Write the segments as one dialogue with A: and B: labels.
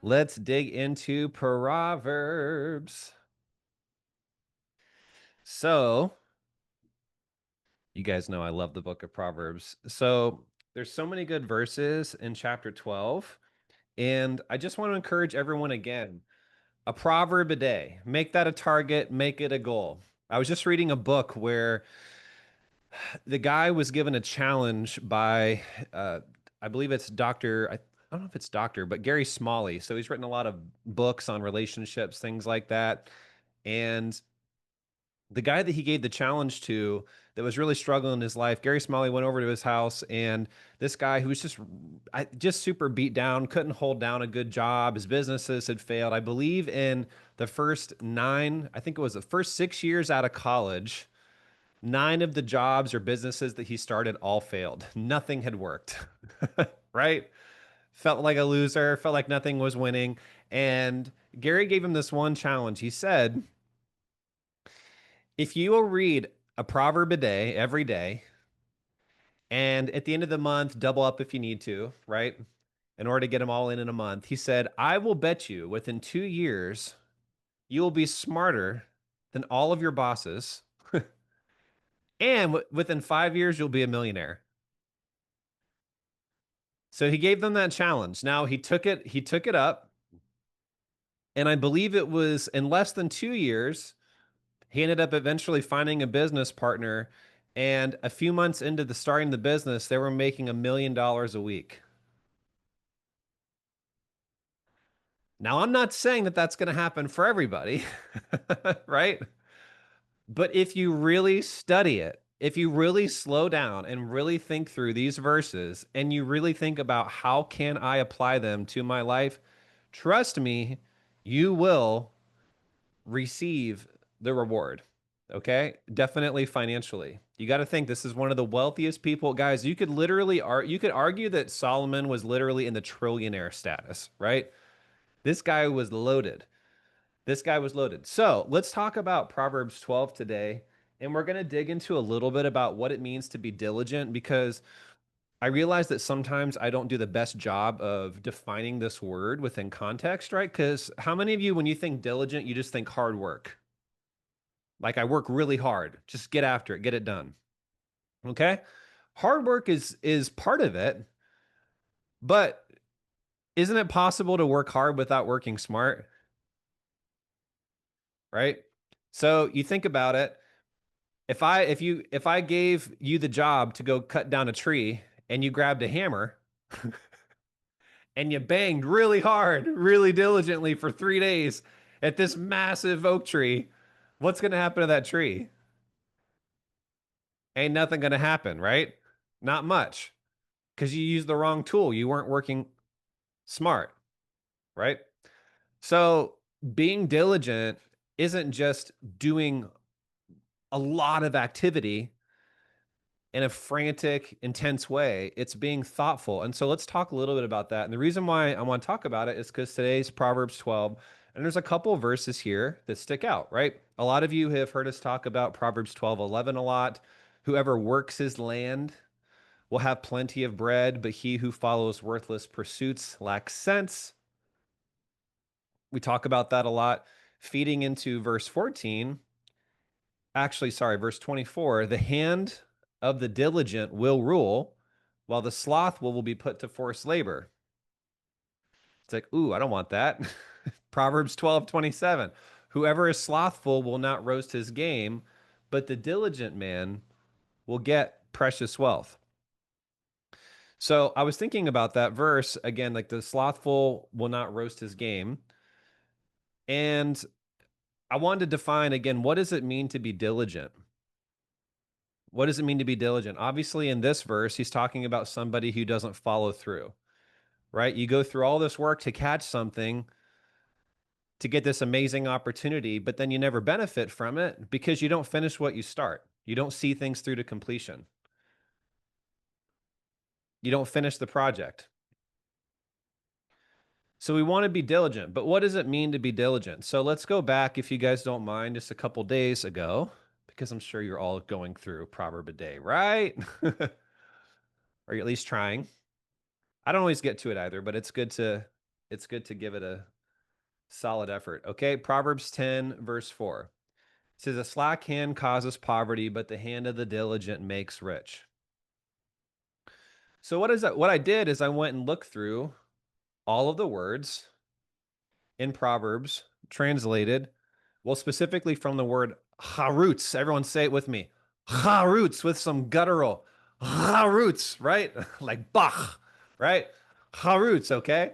A: Let's dig into Proverbs. So, you guys know I love the book of Proverbs. So, there's so many good verses in chapter 12, and I just want to encourage everyone again, a proverb a day. Make that a target, make it a goal. I was just reading a book where the guy was given a challenge by uh, I believe it's I don't know if it's doctor, but Gary Smalley. So he's written a lot of books on relationships, things like that. And the guy that he gave the challenge to that was really struggling in his life, Gary Smalley went over to his house, and this guy who was just super beat down, couldn't hold down a good job. His businesses had failed. I believe in the first nine, I think it was the first 6 years out of college, nine of the jobs or businesses that he started all failed. Nothing had worked, right? Felt like a loser, felt like nothing was winning. And Gary gave him this one challenge. He said, if you will read a proverb a day, every day, and at the end of the month, double up if you need to, right? In order to get them all in a month, he said, I will bet you within 2 years, you will be smarter than all of your bosses. And within 5 years, you'll be a millionaire. So he gave them that challenge. Now he took it up, and I believe it was in less than 2 years, he ended up eventually finding a business partner. And a few months into the starting the business, they were making $1 million a week. Now, I'm not saying that that's going to happen for everybody, right? But if you really study it, if you really slow down and really think through these verses and you really think about how can I apply them to my life, trust me, you will receive the reward. Okay? Definitely financially. You got to think this is one of the wealthiest people, guys. You could argue that Solomon was literally in the trillionaire status, right? This guy was loaded. This guy was loaded. So let's talk about Proverbs 12 today. And we're going to dig into a little bit about what it means to be diligent because I realize that sometimes I don't do the best job of defining this word within context, right? Because how many of you, when you think diligent, you just think hard work? Like I work really hard, just get after it, get it done. Okay. Hard work is part of it, but isn't it possible to work hard without working smart? Right. So you think about it. If I gave you the job to go cut down a tree and you grabbed a hammer and you banged really hard, really diligently for 3 days at this massive oak tree, what's going to happen to that tree? Ain't nothing going to happen, right? Not much because you used the wrong tool. You weren't working smart, right? So being diligent isn't just doing a lot of activity in a frantic, intense way. It's being thoughtful. And so let's talk a little bit about that. And the reason why I want to talk about it is because today's Proverbs 12, and there's a couple of verses here that stick out, right? A lot of you have heard us talk about Proverbs 12:11 a lot. Whoever works his land will have plenty of bread, but he who follows worthless pursuits lacks sense. We talk about that a lot. Feeding into verse 14, actually, sorry, verse 24, the hand of the diligent will rule, while the slothful will be put to forced labor. It's like, ooh, I don't want that. Proverbs 12:27. Whoever is slothful will not roast his game, but the diligent man will get precious wealth. So I was thinking about that verse again, like the slothful will not roast his game. And I wanted to define again, what does it mean to be diligent? What does it mean to be diligent? Obviously, in this verse, he's talking about somebody who doesn't follow through, right? You go through all this work to catch something, to get this amazing opportunity, but then you never benefit from it because you don't finish what you start. You don't see things through to completion. You don't finish the project. So we want to be diligent, but what does it mean to be diligent? So let's go back, if you guys don't mind, just a couple days ago, because I'm sure you're all going through a proverb a day, right? Or you're at least trying. I don't always get to it either, but it's good to it's good to give it a solid effort. Okay, Proverbs 10, verse 4. It says, a slack hand causes poverty, but the hand of the diligent makes rich. So what is that? What I did is I went and looked through all of the words in Proverbs translated, well, specifically from the word harutz. Everyone say it with me. Harutz with some guttural. Harutz, right? Like Bach, right? Harutz, okay?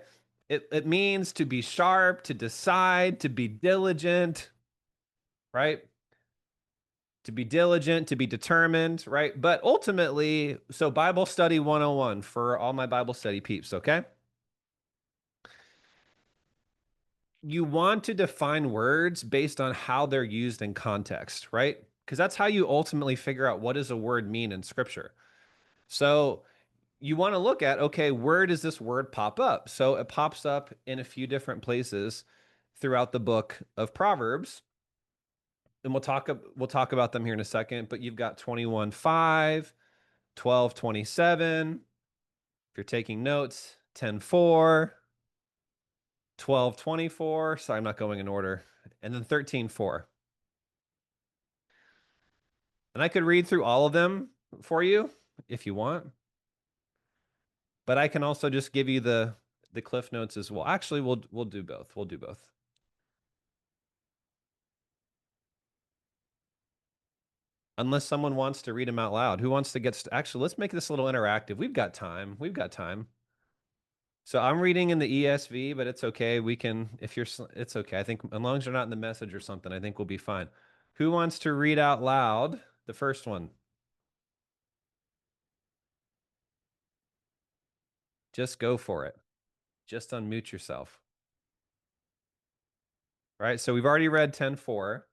A: It means to be sharp, to decide, to be diligent, right? To be diligent, to be determined, right? But ultimately, so Bible study 101 for all my Bible study peeps, okay? You want to define words based on how they're used in context, right? Because that's how you ultimately figure out what does a word mean in scripture. So you want to look at, okay, where does this word pop up? So it pops up in a few different places throughout the book of Proverbs. And we'll talk about them here in a second, but you've got 21:5, 12:27. If you're taking notes, 10:4, 12:24. Sorry, I'm not going in order. And then 13:4. And I could read through all of them for you if you want, but I can also just give you the cliff notes as well. Actually, we'll do both. We'll do both. Unless someone wants to read them out loud. Who wants to actually, let's make this a little interactive. We've got time. We've got time. So I'm reading in the ESV, but it's okay. We can, if you're, it's okay. I think as long as you're not in the message or something, I think we'll be fine. Who wants to read out loud the first one? Just go for it. Just unmute yourself. All right. So we've already read 10:4.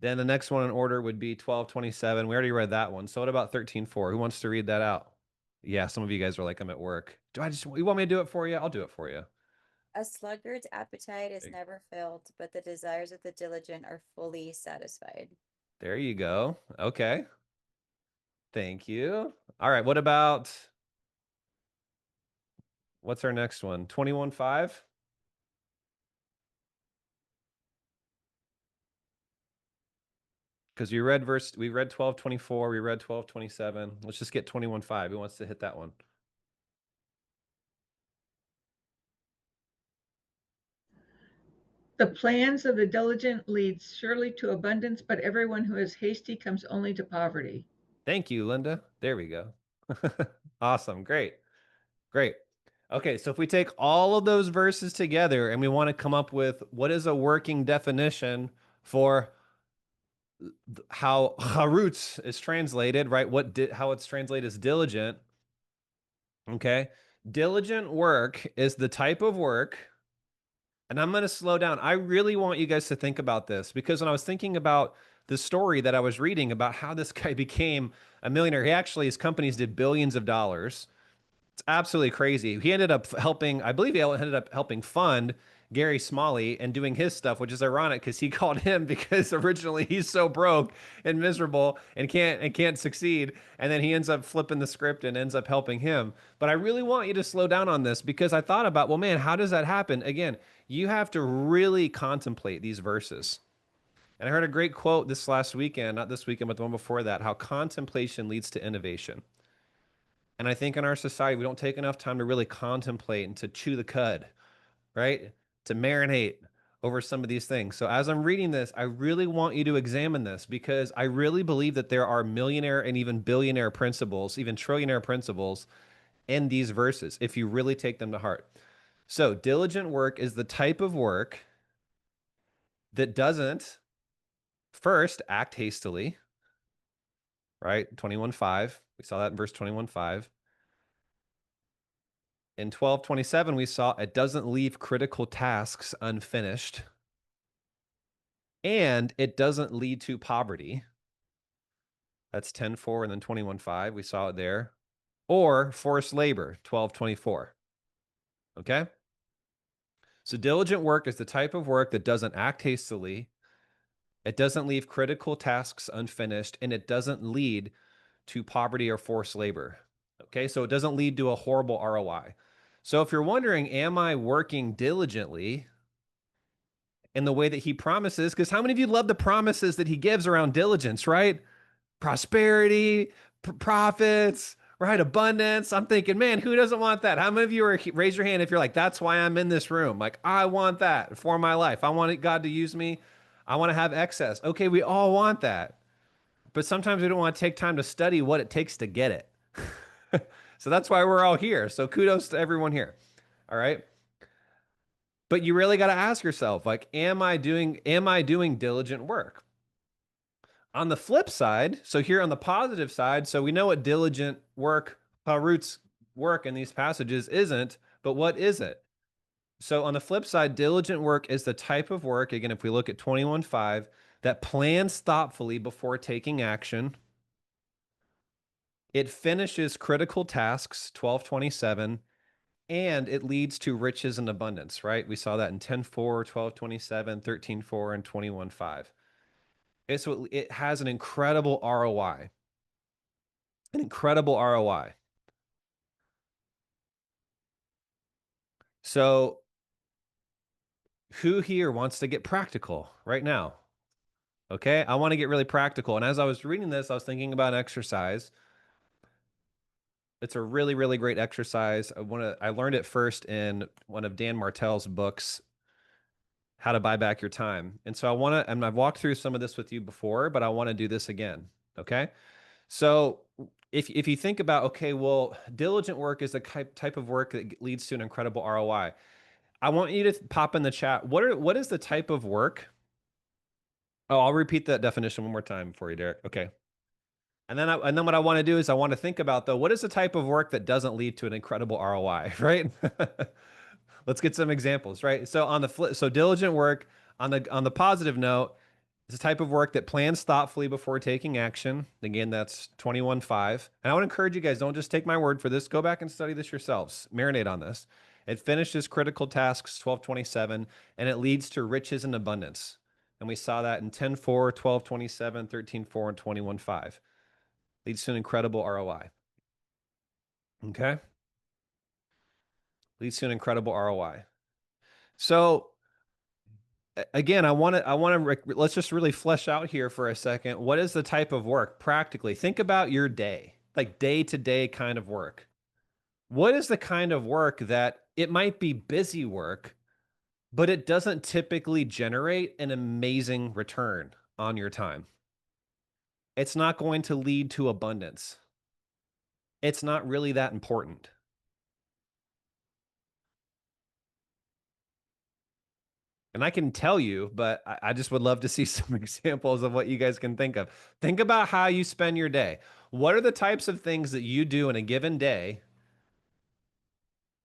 A: Then the next one in order would be 12:27. We already read that one. So what about 13:4? Who wants to read that out? Yeah, some of you guys are like, I'm at work. You want me to do it for you? I'll do it for you.
B: A sluggard's appetite is never filled, but the desires of the diligent are fully satisfied.
A: There you go. Okay. Thank you. All right. What about what's our next one? 21:5? Because we read 12:24, we read 12:27. Let's just get 21:5. Who wants to hit that one?
C: The plans of the diligent lead surely to abundance, but everyone who is hasty comes only to poverty.
A: Thank you, Linda. There we go. Awesome. Great. Great. Okay, so if we take all of those verses together and we want to come up with what is a working definition for how harutz is translated, right? How it's translated as diligent. Okay. Diligent work is the type of work, and I'm going to slow down. I really want you guys to think about this because when I was thinking about the story that I was reading about how this guy became a millionaire, his companies did billions of dollars. It's absolutely crazy. He ended up helping, I believe he ended up helping fund Gary Smalley and doing his stuff, which is ironic because he called him because originally he's so broke and miserable and can't succeed. And then he ends up flipping the script and ends up helping him. But I really want you to slow down on this because I thought about, well, man, how does that happen? Again, you have to really contemplate these verses. And I heard a great quote this last weekend, not this weekend, but the one before that, how contemplation leads to innovation. And I think in our society, we don't take enough time to really contemplate and to chew the cud, right? To marinate over some of these things. So as I'm reading this, I really want you to examine this because I really believe that there are millionaire and even billionaire principles, even trillionaire principles in these verses, if you really take them to heart. So diligent work is the type of work that doesn't first act hastily, right? 21:5. We saw that in verse 21:5. In 12:27, we saw it doesn't leave critical tasks unfinished and it doesn't lead to poverty. That's 10:4 and then 21:5. We saw it there. Or forced labor, 12:24. Okay? So diligent work is the type of work that doesn't act hastily, it doesn't leave critical tasks unfinished, and it doesn't lead to poverty or forced labor. Okay? So it doesn't lead to a horrible ROI. So if you're wondering, am I working diligently in the way that he promises? Because how many of you love the promises that he gives around diligence, right? Prosperity, profits, right? Abundance. I'm thinking, man, who doesn't want that? How many of you are, raise your hand if you're like, that's why I'm in this room. Like, I want that for my life. I want God to use me. I want to have excess. Okay, we all want that. But sometimes we don't want to take time to study what it takes to get it. So that's why we're all here. So kudos to everyone here. All right. But you really got to ask yourself, like, am I doing diligent work? On the flip side, so here on the positive side, so we know what diligent work, how roots work in these passages isn't, but what is it? So on the flip side, diligent work is the type of work, again, if we look at 21:5, that plans thoughtfully before taking action. It finishes critical tasks, 12:27, and it leads to riches and abundance, right? We saw that in 10:4, 12:27, 13:4, and 21:5. It has an incredible ROI. An incredible ROI. So, who here wants to get practical right now? Okay, I want to get really practical. And as I was reading this, I was thinking about exercise. It's a really, really great exercise. I learned it first in one of Dan Martell's books, How to Buy Back Your Time. And so I want to, and I've walked through some of this with you before, but I want to do this again. Okay. So if you think about, okay, well, diligent work is the type of work that leads to an incredible ROI. I want you to pop in the chat. What is the type of work? Oh, I'll repeat that definition one more time for you, Derek. Okay. And then what I want to do is I want to think about though, what is the type of work that doesn't lead to an incredible ROI, right? Let's get some examples, right? So on the flip, so diligent work on the positive note, it's a type of work that plans thoughtfully before taking action. Again, that's 21:5. And I would encourage you guys, don't just take my word for this. Go back and study this yourselves. Marinate on this. It finishes critical tasks, 12:27, and it leads to riches and abundance. And we saw that in 10:4, 12:27, 13:4, and 21:5. Leads to an incredible ROI. Okay? Leads to an incredible ROI. So again, let's just really flesh out here for a second. What is the type of work practically? Think about your day, like day to day kind of work. What is the kind of work that it might be busy work, but it doesn't typically generate an amazing return on your time? It's not going to lead to abundance. It's not really that important. And I can tell you, but I just would love to see some examples of what you guys can think of. Think about how you spend your day. What are the types of things that you do in a given day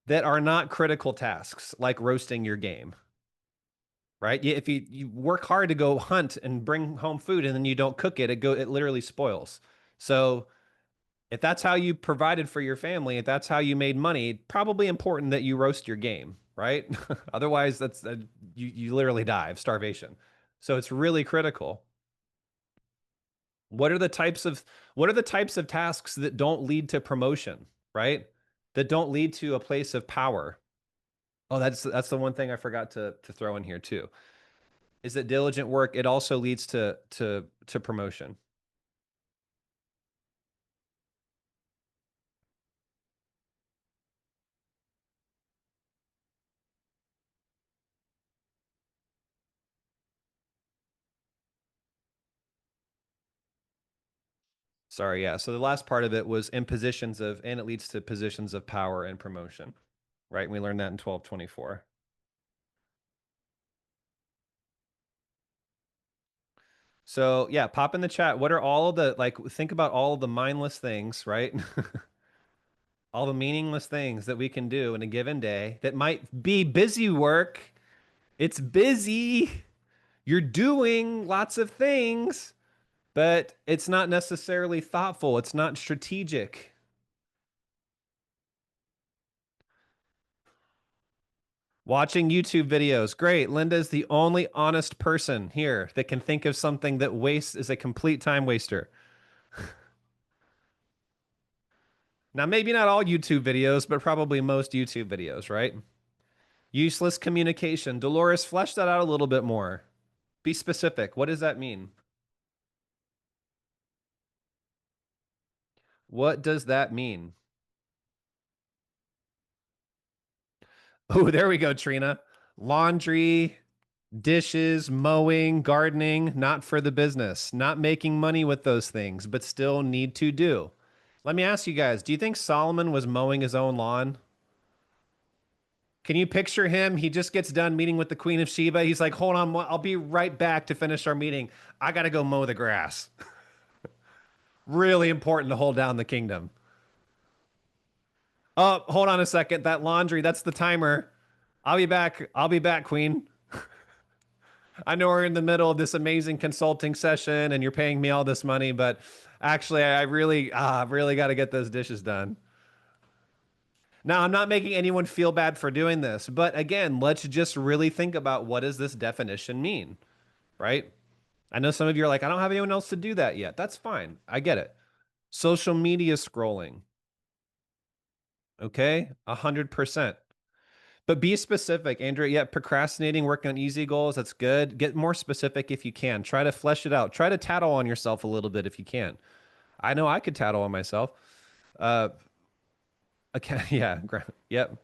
A: that are not critical tasks, like roasting your game, right? If you work hard to go hunt and bring home food and then you don't cook it, it literally spoils. So if that's how you provided for your family, if that's how you made money, probably important that you roast your game, right? Otherwise, you literally die of starvation. So it's really critical. What are the types of tasks that don't lead to promotion, right? That don't lead to a place of power? Oh, that's the one thing I forgot to throw in here too. Is that diligent work? It also leads to promotion. Sorry, yeah. So the last part of it was and it leads to positions of power and promotion, right? And we learned that in 12:24. So yeah, pop in the chat. What are all of the think about all of the mindless things, right? All the meaningless things that we can do in a given day that might be busy work. It's busy. You're doing lots of things, but it's not necessarily thoughtful. It's not strategic. Watching YouTube videos. Great. Linda's the only honest person here that can think of something that is a complete time waster. Now, maybe not all YouTube videos, but probably most YouTube videos, right? Useless communication. Dolores, flesh that out a little bit more. Be specific. What does that mean? What does that mean? Oh, there we go, Trina. Laundry, dishes, mowing, gardening, not for the business, not making money with those things, but still need to do. Let me ask you guys, do you think Solomon was mowing his own lawn? Can you picture him? He just gets done meeting with the Queen of Sheba. He's like, hold on, I'll be right back to finish our meeting. I got to go mow the grass. Really important to hold down the kingdom. Oh, hold on a second. That laundry, that's the timer. I'll be back. I'll be back, Queen. I know we're in the middle of this amazing consulting session and you're paying me all this money, but actually, I really got to get those dishes done. Now, I'm not making anyone feel bad for doing this, but again, let's just really think about what does this definition mean, right? I know some of you are like, I don't have anyone else to do that yet. That's fine. I get it. Social media scrolling. Okay, 100%. But be specific, Andrea. Yeah, procrastinating, working on easy goals, that's good. Get more specific if you can. Try to flesh it out. Try to tattle on yourself a little bit if you can. I know I could tattle on myself. Uh, okay, yeah, yep.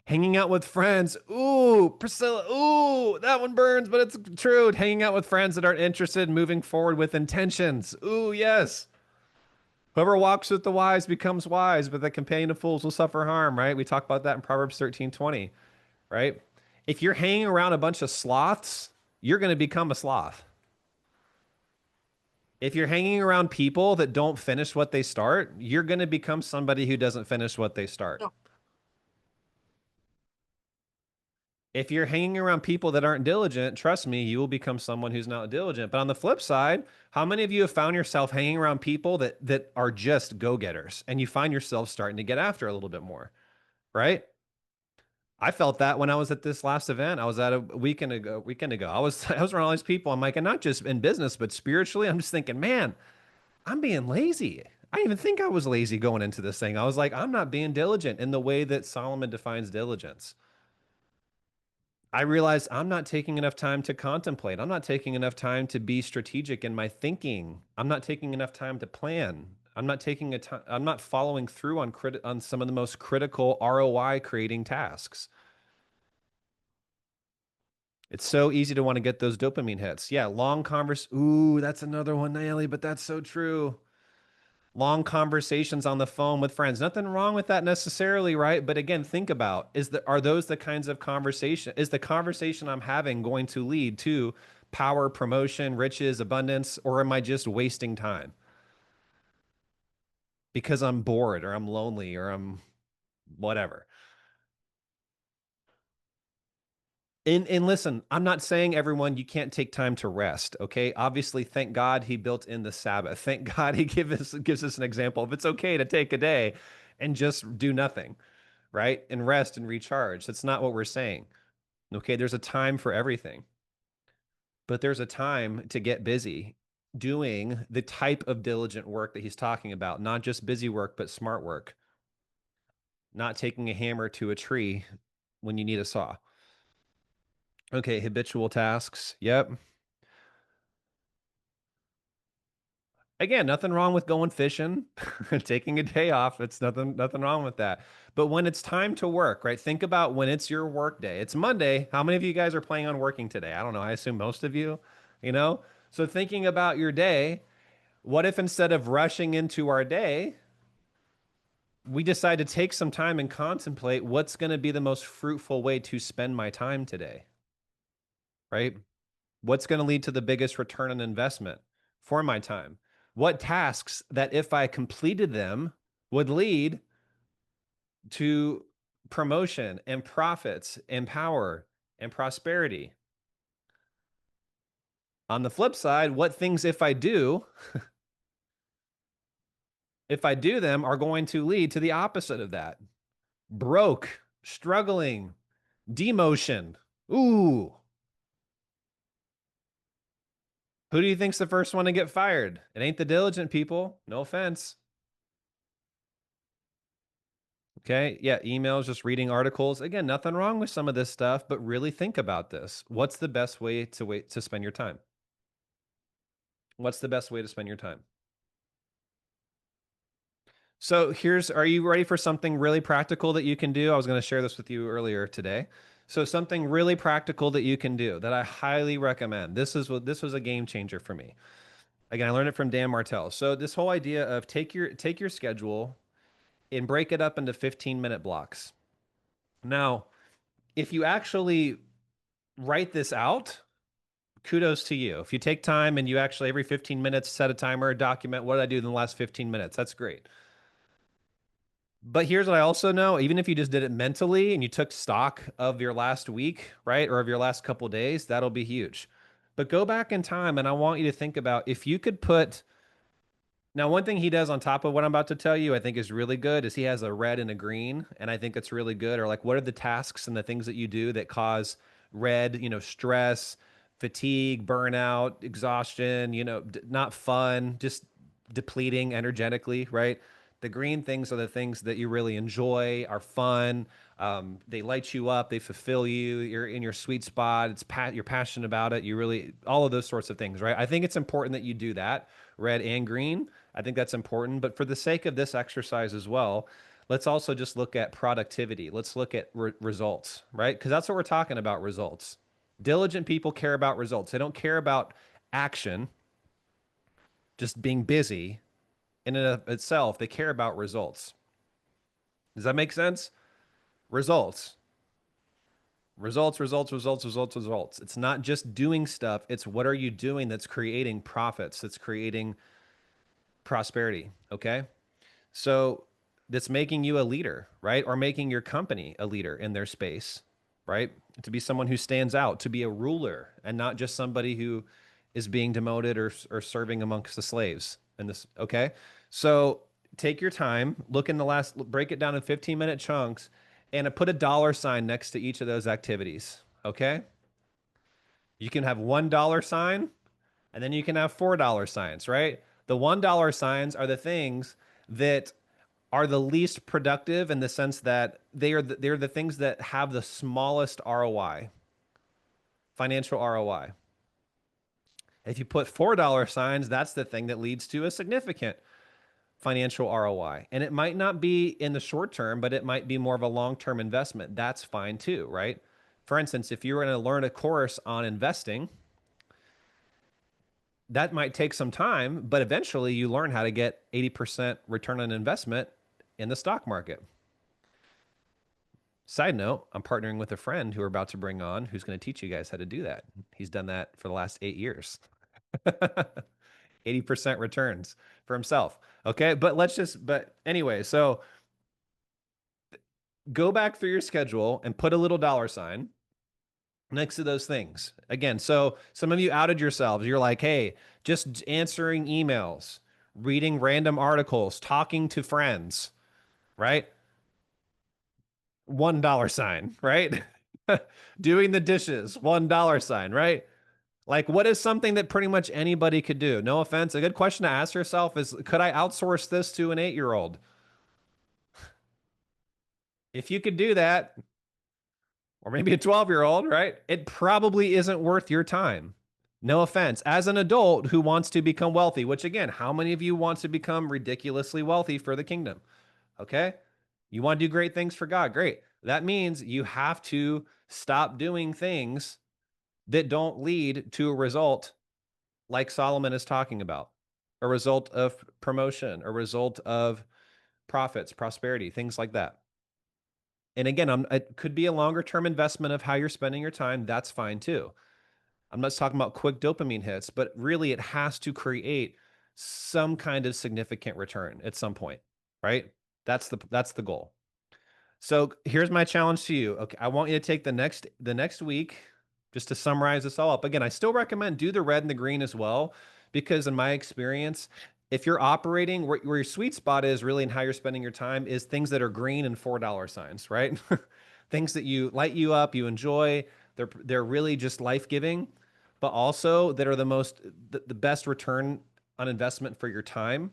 A: Hanging out with friends. Ooh, Priscilla. Ooh, that one burns, but it's true. Hanging out with friends that aren't interested in moving forward with intentions. Ooh, yes. Whoever walks with the wise becomes wise, but the companion of fools will suffer harm, right? We talk about that in Proverbs 13:20, right? If you're hanging around a bunch of sloths, you're going to become a sloth. If you're hanging around people that don't finish what they start, you're going to become somebody who doesn't finish what they start. If you're hanging around people that aren't diligent, trust me, you will become someone who's not diligent. But on the flip side, how many of you have found yourself hanging around people that are just go-getters and you find yourself starting to get after a little bit more, right? I felt that when I was at this last event. I was at a weekend ago. I was around all these people. I'm like, and not just in business, but spiritually. I'm just thinking, man, I'm being lazy. I didn't even think I was lazy going into this thing. I was like, I'm not being diligent in the way that Solomon defines diligence. I realized I'm not taking enough time to contemplate. I'm not taking enough time to be strategic in my thinking. I'm not taking enough time to plan. I'm not following through on some of the most critical ROI creating tasks. It's so easy to want to get those dopamine hits. Yeah, long converse. Ooh, that's another one, Naomi, but that's so true. Long conversations on the phone with friends. Nothing wrong with that necessarily, right? But again, think about are those the kinds of conversation? Is the conversation I'm having going to lead to power, promotion, riches, abundance, or am I just wasting time because I'm bored or I'm lonely or I'm whatever? And listen, I'm not saying everyone you can't take time to rest, okay? Obviously, thank God he built in the Sabbath. Thank God he gives us an example of it's okay to take a day and just do nothing, right? And rest and recharge. That's not what we're saying. Okay, there's a time for everything. But there's a time to get busy doing the type of diligent work that he's talking about, not just busy work, but smart work. Not taking a hammer to a tree when you need a saw. Okay, habitual tasks. Yep. Again, nothing wrong with going fishing, taking a day off. It's nothing wrong with that. But when it's time to work, right? Think about when it's your work day. It's Monday. How many of you guys are planning on working today? I don't know. I assume most of you, you know? So thinking about your day, what if instead of rushing into our day, we decide to take some time and contemplate what's going to be the most fruitful way to spend my time today, right? What's going to lead to the biggest return on investment for my time? What tasks that if I completed them would lead to promotion and profits and power and prosperity? On the flip side, what things if I do them are going to lead to the opposite of that? Broke, struggling, demotion. Ooh, who do you think's the first one to get fired? It ain't the diligent people. No offense. Okay. Yeah. Emails, just reading articles. Again, nothing wrong with some of this stuff, but really think about this. What's the best way to spend your time? What's the best way to spend your time? So are you ready for something really practical that you can do? I was going to share this with you earlier today. So something really practical that you can do that I highly recommend. This was a game changer for me. Again, I learned it from Dan Martell. So this whole idea of take your schedule and break it up into 15-minute blocks. Now, if you actually write this out, kudos to you. If you take time and you actually every 15 minutes set a timer, document what did I do in the last 15 minutes, that's great. But here's what I also know, even if you just did it mentally and you took stock of your last week, right, or of your last couple of days, that'll be huge. But go back in time and I want you to think about if you could put now, one thing he does on top of what I'm about to tell you, I think is really good, is he has a red and a green, and I think it's really good. Or like, what are the tasks and the things that you do that cause red? Stress, fatigue, burnout, exhaustion. Not fun, just depleting energetically, right? The green things are the things that you really enjoy, are fun. They light you up, they fulfill you. You're in your sweet spot. You're passionate about it. You really all of those sorts of things, right? I think it's important that you do that, red and green. I think that's important. But for the sake of this exercise as well, let's also just look at productivity. Let's look at results, right? Because that's what we're talking about, results. Diligent people care about results. They don't care about action, just being busy in and of itself. They care about results. Does that make sense? Results. Results, results, results, results, results. It's not just doing stuff. It's what are you doing that's creating profits, that's creating prosperity. Okay. So that's making you a leader, right? Or making your company a leader in their space, right? To be someone who stands out, to be a ruler and not just somebody who is being demoted or serving amongst the slaves. And this, okay? So take your time, break it down in 15-minute chunks and put a dollar sign next to each of those activities, okay? You can have $1 sign and then you can have $4 signs, right? The $1 signs are the things that are the least productive in the sense that they're the things that have the smallest ROI, financial ROI. If you put $4 signs, that's the thing that leads to a significant financial ROI. And it might not be in the short term, but it might be more of a long-term investment. That's fine too, right? For instance, if you were going to learn a course on investing, that might take some time, but eventually you learn how to get 80% return on investment in the stock market. Side note, I'm partnering with a friend who we're about to bring on who's going to teach you guys how to do that. He's done that for the last 8 years. 80% returns for himself. Okay. But anyway, so go back through your schedule and put a little dollar sign next to those things. Again, so some of you outed yourselves. You're like, hey, just answering emails, reading random articles, talking to friends, right? $1 sign, right? Doing the dishes, $1 sign, right? Like, what is something that pretty much anybody could do? No offense. A good question to ask yourself is, could I outsource this to an 8-year-old? If you could do that, or maybe a 12-year-old, right? It probably isn't worth your time. No offense. As an adult who wants to become wealthy, which again, how many of you want to become ridiculously wealthy for the kingdom? Okay. You want to do great things for God. Great. That means you have to stop doing things that don't lead to a result like Solomon is talking about, a result of promotion, a result of profits, prosperity, things like that. And again, it could be a longer term investment of how you're spending your time. That's fine too. I'm not just talking about quick dopamine hits, but really it has to create some kind of significant return at some point, right? That's the goal. So here's my challenge to you. Okay, I want you to take the next week just to summarize this all up. Again, I still recommend do the red and the green as well, because in my experience, if you're operating where your sweet spot is really and how you're spending your time is things that are green and $4 signs, right? Things that you light you up, you enjoy, they're really just life-giving, but also that are the best return on investment for your time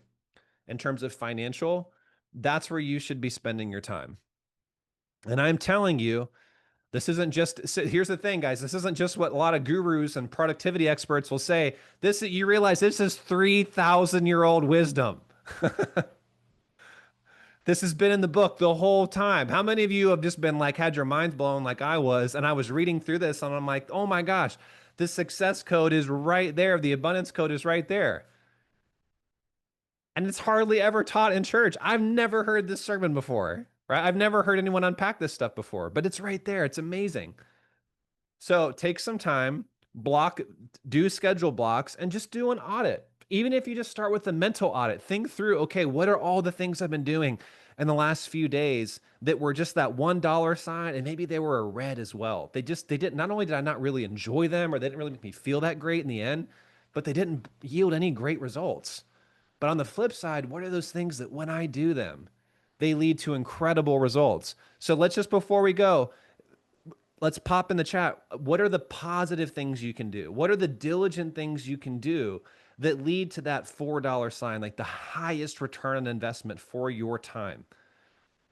A: in terms of financial. That's where you should be spending your time. And I'm telling you, this isn't just, so here's the thing, guys. This isn't just what a lot of gurus and productivity experts will say. This, you realize this is 3,000-year-old wisdom. This has been in the book the whole time. How many of you have just been like, had your minds blown like I was? And I was reading through this and I'm like, oh my gosh, the success code is right there. The abundance code is right there. And it's hardly ever taught in church. I've never heard this sermon before, right? I've never heard anyone unpack this stuff before, but it's right there. It's amazing. So take some time, do schedule blocks, and just do an audit. Even if you just start with a mental audit, think through, okay, what are all the things I've been doing in the last few days that were just that $1 sign, and maybe they were a red as well. They didn't, not only did I not really enjoy them or they didn't really make me feel that great in the end, but they didn't yield any great results. But on the flip side, what are those things that when I do them, they lead to incredible results? So let's just, before we go, let's pop in the chat. What are the positive things you can do? What are the diligent things you can do that lead to that $4 sign, like the highest return on investment for your time,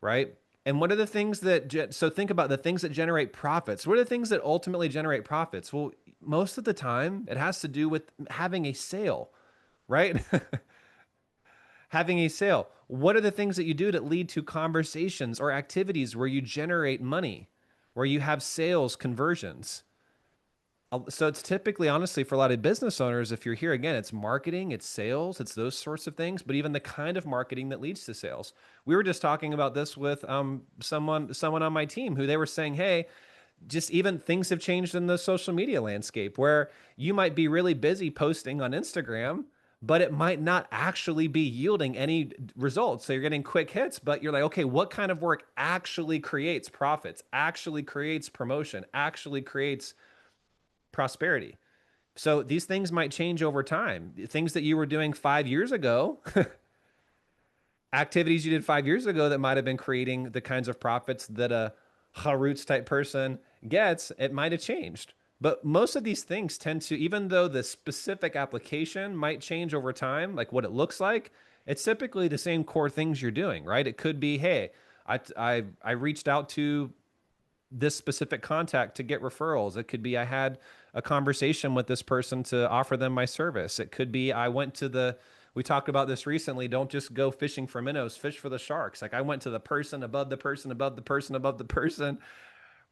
A: right? And what are the things that, so think about the things that generate profits. What are the things that ultimately generate profits? Well, most of the time, it has to do with having a sale, right? Having a sale. What are the things that you do that lead to conversations or activities where you generate money, where you have sales conversions? So it's typically, honestly, for a lot of business owners, if you're here again, it's marketing, it's sales, it's those sorts of things, but even the kind of marketing that leads to sales. We were just talking about this with someone on my team who they were saying, hey, just even things have changed in the social media landscape where you might be really busy posting on Instagram, but it might not actually be yielding any results. So you're getting quick hits, but you're like, okay, what kind of work actually creates profits, actually creates promotion, actually creates prosperity? So these things might change over time. Things that you were doing 5 years ago, activities you did 5 years ago that might have been creating the kinds of profits that a Haruts type person gets, it might have changed. But most of these things tend to, even though the specific application might change over time, like what it looks like, it's typically the same core things you're doing, right? It could be, hey, I reached out to this specific contact to get referrals. It could be I had a conversation with this person to offer them my service. It could be I went to we talked about this recently. Don't just go fishing for minnows, fish for the sharks. Like I went to the person above the person above the person above the person,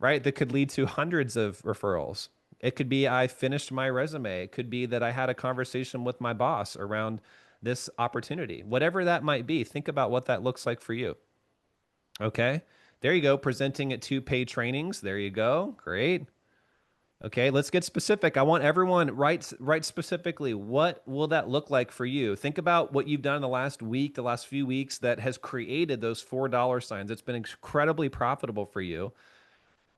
A: right? That could lead to hundreds of referrals. It could be I finished my resume. It could be that I had a conversation with my boss around this opportunity. Whatever that might be, think about what that looks like for you. Okay. There you go. Presenting at 2 paid trainings. There you go. Great. Okay, let's get specific. I want everyone write specifically. What will that look like for you? Think about what you've done in the last week, the last few weeks that has created those $4 signs. It's been incredibly profitable for you,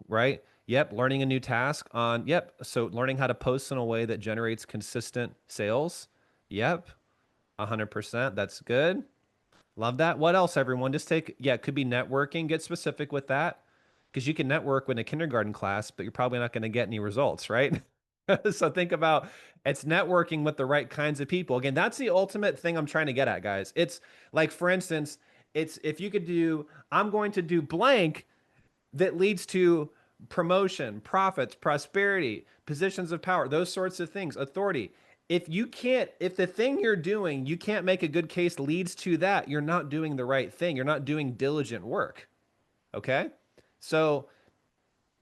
A: right? Yep, learning a new task on, yep. So learning how to post in a way that generates consistent sales. Yep, 100%. That's good. Love that. What else, everyone? Just take, yeah, it could be networking. Get specific with that because you can network in a kindergarten class, but you're probably not going to get any results, right? So think about it's networking with the right kinds of people. Again, that's the ultimate thing I'm trying to get at, guys. It's like, for instance, it's if you could do, I'm going to do blank that leads to promotion, profits, prosperity, positions of power, those sorts of things, authority. If you can't, if the thing you're doing, you can't make a good case leads to that, you're not doing the right thing. You're not doing diligent work. Okay. So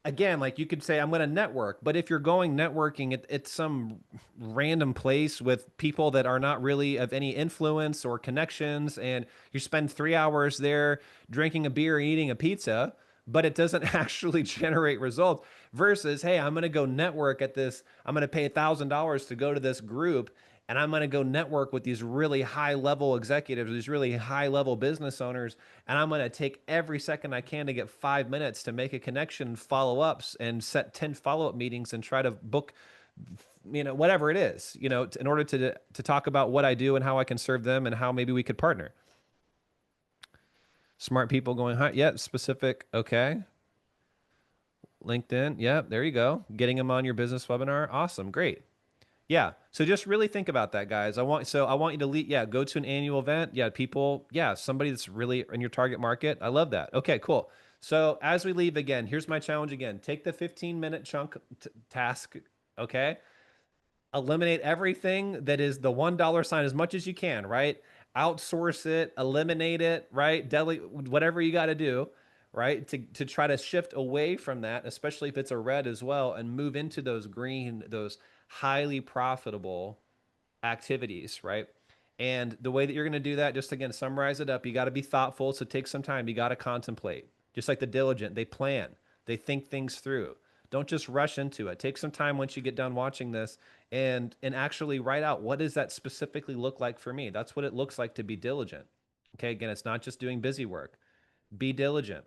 A: again, like you could say, I'm going to network, but if you're going networking at some random place with people that are not really of any influence or connections, and you spend 3 hours there drinking a beer, eating a pizza, but it doesn't actually generate results versus, hey, I'm going to go network at this, I'm going to pay $1,000 to go to this group and I'm going to go network with these really high level executives, these really high level business owners, and I'm going to take every second I can to get 5 minutes to make a connection, follow ups, and set 10 follow up meetings and try to book, whatever it is, in order to talk about what I do and how I can serve them and how maybe we could partner. Smart people going, huh? Yep, specific. Okay. LinkedIn. Yep, there you go. Getting them on your business webinar. Awesome. Great. Yeah. So just really think about that, guys. I want you to lead, yeah, go to an annual event. Yeah, people, yeah, somebody that's really in your target market. I love that. Okay, cool. So as we leave again, here's my challenge again. Take the 15-minute chunk task, okay? Eliminate everything that is the $1 sign as much as you can, right? Outsource it, eliminate it, right? Whatever you got to do, right? To try to shift away from that, especially if it's a red as well, and move into those green, those highly profitable activities, right? And the way that you're going to do that, just again, summarize it up. You got to be thoughtful. So take some time. You got to contemplate. Just like the diligent, they plan, they think things through. Don't just rush into it. Take some time once you get done watching this and actually write out, what does that specifically look like for me? That's what it looks like to be diligent. Okay, again, it's not just doing busy work. Be diligent.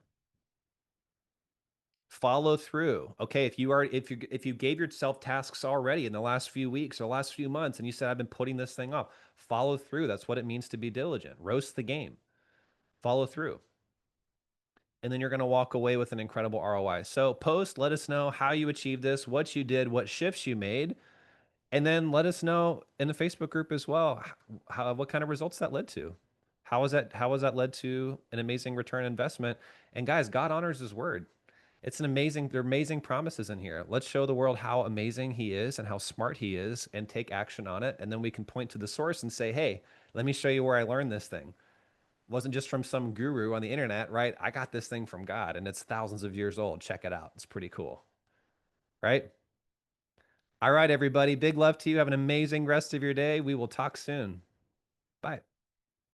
A: Follow through. Okay, if you gave yourself tasks already in the last few weeks or last few months and you said I've been putting this thing off, follow through. That's what it means to be diligent. Roast the game. Follow through. And then you're going to walk away with an incredible ROI. So post, let us know how you achieved this, what you did, what shifts you made, and then let us know in the Facebook group as well what kind of results that led to. How was that led to an amazing return on investment? And guys, God honors his word. There are amazing promises in here. Let's show the world how amazing he is and how smart he is and take action on it. And then we can point to the source and say, hey, let me show you where I learned this thing. It wasn't just from some guru on the internet, right? I got this thing from God and it's thousands of years old. Check it out. It's pretty cool, right? All right, everybody. Big love to you. Have an amazing rest of your day. We will talk soon. Bye.